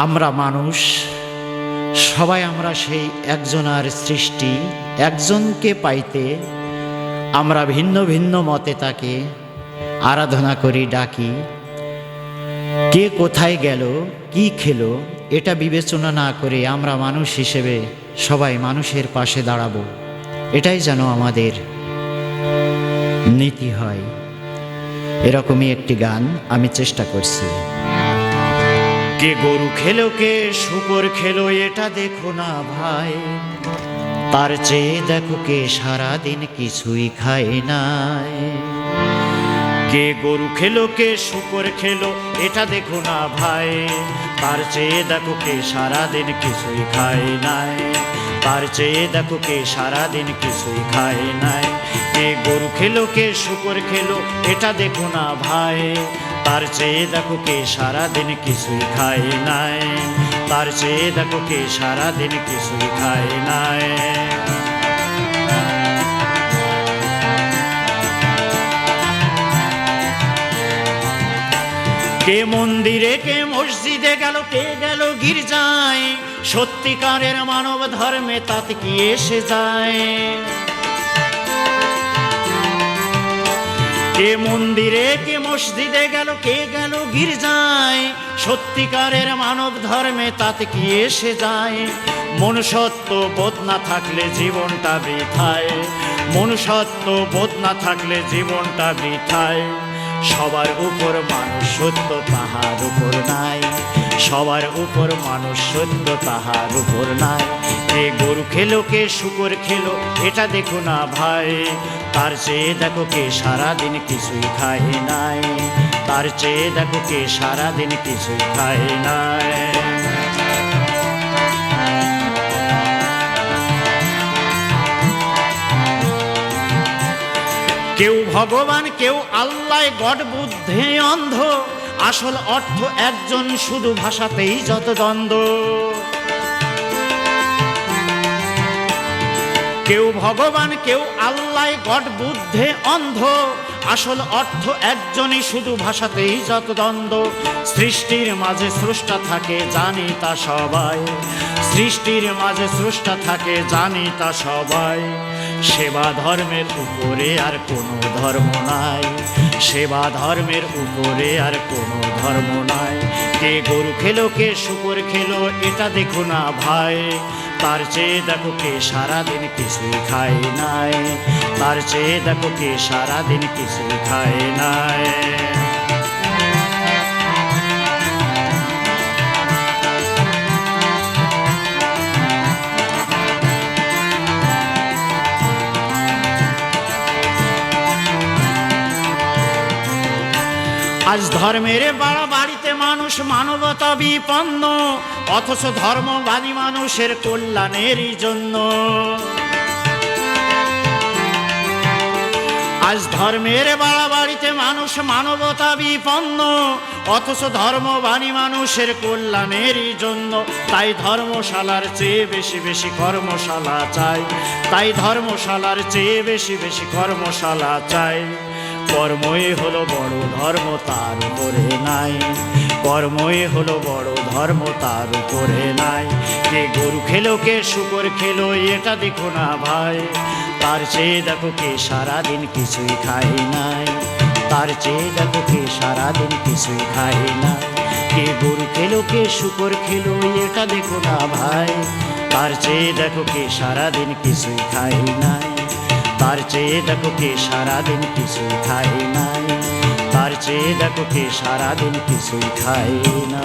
আমরা মানুষ সবাই, আমরা সেই একজনার সৃষ্টি। একজনকে পাইতে আমরা ভিন্ন ভিন্ন মতে তাকে আরাধনা করি, ডাকি। কে কোথায় গেল, কি খেলো, এটা বিবেচনা না করে আমরা মানুষ হিসেবে সবাই মানুষের পাশে দাঁড়াবো, এটাই যেন আমাদের নীতি হয়। এরকমই একটি গান আমি চেষ্টা করছি। কে গরু খেলো, কে শূকর খেলো, এটা দেখো না ভাই, তার চেয়ে দেখো কে সারাদিন কিছুই খায় নাই। কে গরু খেলো, কে শূকর খেলো, এটা দেখো না ভাই, তার চেয়ে দেখো কে সারাদিন কিছুই খায় নাই। তার চেয়ে দেখো কে সারাদিন কিছুই খায় নাই। কে গরু খেলো, কে শূকর খেলো, এটা দেখো না ভাই, তার চেয়ে দেখো কে সারাদিন কিছুই খায় নাই। তার চেয়ে দেখো কে সারাদিন কিছুই খায় নাই। কে মন্দিরে, কে মসজিদে গেল, কে গেল গির্জায়, সত্যিকারের মানব ধর্মে তাতে কি এসে যায়। কে মন্দিরে, কে মসজিদে গেল, কে গেল গির্জায়, সত্যিকারের মানব ধর্মে তাতে কি এসে যায়। মনুষ্যত্ব বোধ না থাকলে জীবনটা বৃথায়, মনুষ্যত্ব বোধ না থাকলে জীবনটা বৃথায়। সবার উপর মানুষ সত্য, তাহার উপর নাই। সবার উপর মানুষ সত্য, তাহার উপর নাই। কে গরু খেলো, কে শূকর খেলো, এটা দেখো না ভাই, তার চেয়ে দেখো কে সারাদিন কিছুই খায় নাই। তার চেয়ে দেখো কে সারাদিন কিছুই খায় নাই। কেউ ভগবান, কেউ আল্লাহ, গড বুদ্ধে অন্ধ, আসল অর্থ একজন, শুধু ভাষাতেই যত দ্বন্দ্ব। কেউ ভগবান, কেউ আল্লাহ, গড বুদ্ধে অন্ধ, আসল অর্থ একজনই, শুধু ভাষাতেই যত দ্বন্দ্ব। সৃষ্টির মাঝে স্রষ্টা থাকে, জানি তা সবাই। সৃষ্টির মাঝে স্রষ্টা থাকে, জানি তা সবাই। সেবা ধর্মের উপরে আর কোনো ধর্ম নাই। সেবা ধর্মের উপরে আর কোনো ধর্ম নাই। কে গরু খেলো, কে শূকর খেলো, এটা দেখো না ভাই, তার চেয়ে দেখো কে সারাদিন কিছুই খায় নাই। তার চেয়ে দেখো কে সারাদিন কিছুই খায় নাই। আজ ধর্মের বাড়াবাড়িতে মানুষ মানবতা বিপন্ন, অথচ ধর্মবাদী মানুষের কল্যাণেরই জন্য। আজ ধর্মের বাড়াবাড়িতে মানুষ মানবতা বিপন্ন, অথচ ধর্মবাণী মানুষের কল্যাণেরই জন্য। তাই ধর্মশালার চেয়ে বেশি বেশি কর্মশালা চাই। তাই ধর্মশালার চেয়ে বেশি বেশি কর্মশালা চাই। কর্মই হলো বড় ধর্ম, তার উপরে নাই। কর্মই হলো বড় ধর্ম, তার উপরে নাই। কে গরু খেলো, কে শূকর খেলো, এটা দেখো না ভাই, তার চেয়ে দেখো কে সারাদিন কিছুই খায় নাই। তার চেয়ে দেখো কে সারাদিন কিছুই খায় না। কে গরু খেলো, কে শূকর খেলো, এটা দেখো না ভাই, তার চেয়ে দেখো কে সারাদিন কিছুই খায় নাই। তার চেয়ে দেখো কে সারাদিন কিছুই খায় নাই। তার চেয়ে দেখো কে সারাদিন কিছুই খায় না।